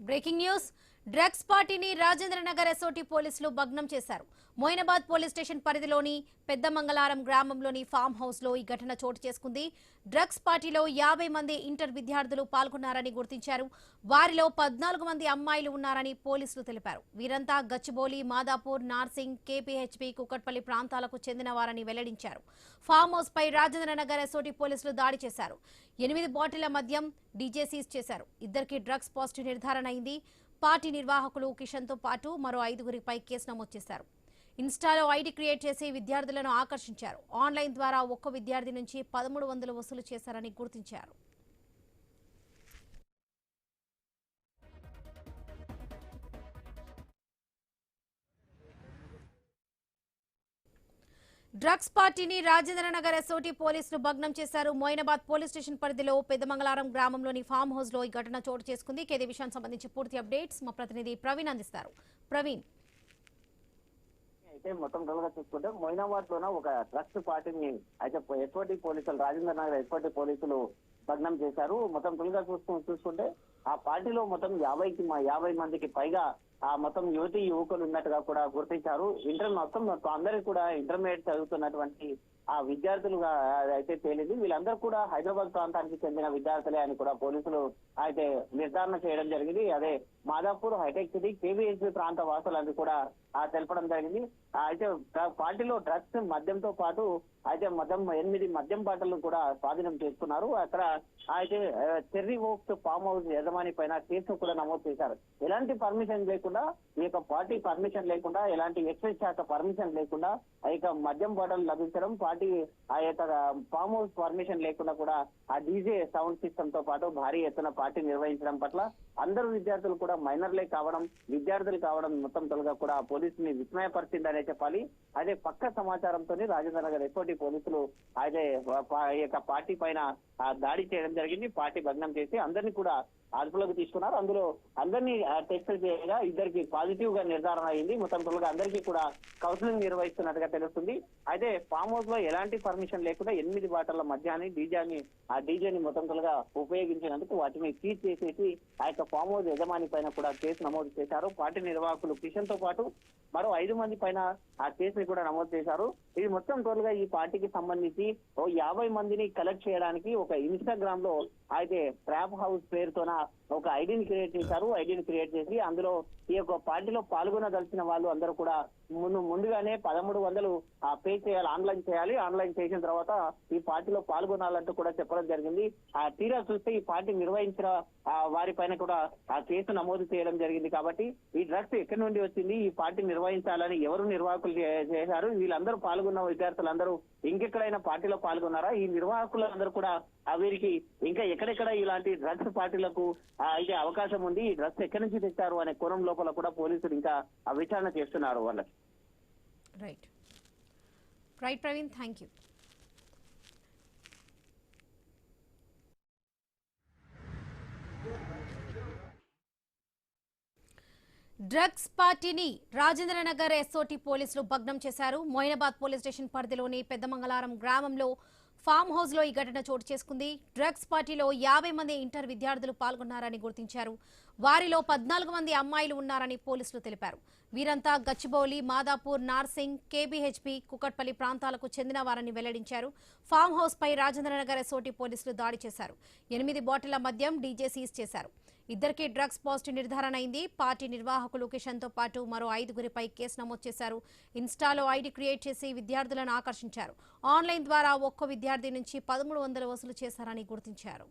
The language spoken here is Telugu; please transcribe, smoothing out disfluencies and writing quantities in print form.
బ్రేకింగ్ న్యూస్ డ్రగ్స్ పార్టీని రాజేంద్రనగర్ ఎస్ఓటీ పోలీసులు భగ్నం చేశారు. మోయినాబాద్ పోలీస్ స్టేషన్ పరిధిలోని పెద్దమంగళారం గ్రామంలోని ఫామ్ హౌస్ లో ఈ ఘటన చోటు చేసుకుంది. డ్రగ్స్ పార్టీలో 50 మంది ఇంటర్ విద్యార్థులు పాల్గొన్నారని గుర్తించారు. వారిలో 14 మంది అమ్మాయిలు ఉన్నారని పోలీసులు తెలిపారు. వీరంతా గచ్చిబౌలి, మాదాపూర్, నార్సింగ్, కేపీహెచ్పీ, కుకట్పల్లి ప్రాంతాలకు చెందిన వారని వెల్లడించారు. ఫామ్ హౌస్ పై రాజేంద్రనగర్ ఎస్ఓటీ పోలీసులు దాడి చేశారు. 8 బాటిళ్ల మద్యం డీజే సీజ్ చేశారు. ఇద్దరికి డ్రగ్స్ పాజిటివ్ నిర్ధారణ అయింది. పార్టీ నిర్వాహకులు కిషన్ తో పాటు మరో 5గురిపై కేసు నమోదు చేశారు. ఇన్స్టాలో ఐడి క్రియేట్ చేసి విద్యార్థులను ఆకర్షించారు. ఆన్లైన్ ద్వారా ఒక్క విద్యార్థి నుంచి 1300 వసూలు చేశారని గుర్తించారు. డ్రగ్స్ పార్టీని రాజేంద్రనగర్ ఎస్ఓటీ పోలీసులు భగ్నం చేశారు. మోయినాబాద్ పోలీస్ స్టేషన్ పరిధిలో పెద్దమంగళారం గ్రామంలోని ఫామ్ హౌస్ లో ఈ ఘటన చోటు చేసుకుంది. ఇదే విషయానికి సంబంధించి పూర్తి అప్డేట్స్ మా ప్రతినిధి ప్రవీణ్ అందిస్తారు. ప్రవీణ్, అయితే మొత్తం కలుగా చూసుకుంటే మోయినాబాద్ లోన ఒక డ్రగ్స్ పార్టీని అయితే ఎస్ఓటీ పోలీసులు రాజేంద్రనగర్ ఎస్ఓటీ పోలీసులు భగ్నం చేశారు. మొత్తం కలుగా చూసుకుంటే ఆ పార్టీలో మొత్తం 50 మందికి పైగా ఆ మొత్తం యువకులు ఉన్నట్టుగా కూడా గుర్తించారు. మొత్తం అందరికీ కూడా ఇంటర్మీడియట్ చదువుతున్నటువంటి ఆ విద్యార్థులుగా అయితే తేలింది. వీళ్ళందరూ కూడా హైదరాబాద్ ప్రాంతానికి చెందిన విద్యార్థులే అని కూడా పోలీసులు అయితే నిర్ధారణ చేయడం జరిగింది. అదే మాదాపూర్, హైటెక్ సిటీ, కేవీహెచ్పీ ప్రాంత వాసులని కూడా తెలపడం జరిగింది. అయితే పార్టీలో డ్రగ్స్ మద్యంతో పాటు అయితే 8 మద్యం బాటలు కూడా స్వాధీనం చేసుకున్నారు. అక్కడ అయితే చెర్రీ ఓక్స్ ఫామ్ హౌస్ యజమాని పైన కేసు కూడా నమోదు చేశారు. ఎలాంటి పర్మిషన్ లేకుండా, ఈ యొక్క పార్టీ పర్మిషన్ లేకుండా, ఎలాంటి ఎక్సైజ్ శాఖ పర్మిషన్ లేకుండా ఆ యొక్క మద్యం బాటలు లభించడం, పార్టీ ఆ యొక్క ఫామ్ హౌస్ పర్మిషన్ లేకుండా కూడా ఆ డీజే సౌండ్ సిస్టమ్ తో పాటు భారీ ఎత్తున పార్టీ నిర్వహించడం పట్ల అందరూ విద్యార్థులు కూడా మైనర్లే కావడం, విద్యార్థులు కావడం మొత్తం తొలగా కూడా పోలీసుని విస్మయపరిచిందనే చెప్పాలి. అదే పక్క సమాచారంతో రాజేంద్రనగర్ ఎస్ఓటీ పోలీసులు అయితే ఈ యొక్క పార్టీ పైన దాడి చేయడం జరిగింది. పార్టీ భగ్నం చేసి అందరినీ కూడా అదుపులోకి తీసుకున్నారు. అందులో అందరినీ టెస్ట్ చేయగా ఇద్దరికి పాజిటివ్ గా నిర్ధారణ అయింది. మొత్తం తొలగా అందరికీ కూడా కౌన్సిలింగ్ నిర్వహిస్తున్నట్టుగా తెలుస్తుంది. అయితే ఫామ్ హౌస్ లో ఎలాంటి పర్మిషన్ లేకుండా 8 బాటల మద్యాన్ని డీజేని మొత్తం తొలగా ఉపయోగించినందుకు వాటిని సీజ్ చేసేసి ఆ యొక్క ఫామ్ హౌస్ యజమాని పైన కూడా కేసు నమోదు చేశారు. పార్టీ నిర్వాహకులు కిషన్ తో పాటు మరో 5 మంది పైన ఆ కేసుని కూడా నమోదు చేశారు. ఇది మొత్తం టోటల్ గా ఈ పార్టీకి సంబంధించి 50 మందిని కలెక్ట్ చేయడానికి ఒక ఇన్స్టాగ్రామ్ లో అయితే ట్రాప్ హౌస్ పేరుతోన ఒక ఐడిని క్రియేట్ చేశారు. ఐడిని క్రియేట్ చేసి అందులో ఈ యొక్క పార్టీలో పాల్గొనదలిచిన వాళ్ళు అందరూ కూడా ముందుగానే 1300 పే చేయాలి, ఆన్లైన్ చేయాలి. ఆన్లైన్ చేసిన తర్వాత ఈ పార్టీలో పాల్గొనాలంటూ కూడా చెప్పడం జరిగింది. తీరా చూస్తే ఈ పార్టీ నిర్వహించిన వారి పైన కూడా ఆ కేసు నమోదు చేయడం జరిగింది. కాబట్టి ఈ డ్రగ్స్ ఎక్కడి నుండి వచ్చింది, ఈ పార్టీ నిర్వహించాలని ఎవరు నిర్వాహకులు చేశారు, వీళ్ళందరూ పాల్గొన్న విద్యార్థులందరూ ఇంకెక్కడైనా పార్టీలో పాల్గొన్నారా, ఈ నిర్వాహకులందరూ కూడా వీరికి ఇంకా ఎక్కడెక్కడ ఇలాంటి డ్రగ్స్ పార్టీలకు అయితే అవకాశం ఉంది, ఈ డ్రగ్స్ ఎక్కడి నుంచి తెచ్చారు అనే కోణం లోపల కూడా పోలీసులు ఇంకా విచారణ చేస్తున్నారు వాళ్ళకి. Right Praveen, thank you. Drugs పార్టీని రాజేంద్రనగర్ ఎస్ఓటీ పోలీసులు భగ్నం చేశారు. మోయినాబాద్ పోలీస్ స్టేషన్ పరిధిలోని పెద్దమంగళారం గ్రామంలో ఫామ్ హౌస్ లో ఈ ఘటన చోటు చేసుకుంది. డ్రగ్స్ పార్టీలో 50 మంది ఇంటర్ విద్యార్థులు పాల్గొన్నారని గుర్తించారు. వారిలో 14 మంది అమ్మాయిలు ఉన్నారని పోలీసులు తెలిపారు. వీరంతా గచ్చిబౌలి, మాదాపూర్, నార్సింగ్, కేబీహెచ్పీ, కుకట్పల్లి ప్రాంతాలకు చెందిన వారని వెల్లడించారు. ఫామ్ హౌస్ పై రాజేంద్రనగర్ ఎస్ఓటీ పోలీసులు దాడి చేశారు. 8 బాటిళ్ల మద్యం డీజే సీజ్ చేశారు. ఇద్దరికి డ్రగ్స్ పాజిటివ్ నిర్ధారణ అయింది. పార్టీ నిర్వాహకులు కిషన్ తో పాటు మరో 5గురిపై కేసు నమోదు చేశారు. ఇన్స్టాలో ఐడి క్రియేట్ చేసి విద్యార్థులను ఆకర్షించారు. ఆన్లైన్ ద్వారా ఒక్కో విద్యార్థి నుంచి 1300 వసూలు చేశారని గుర్తించారు.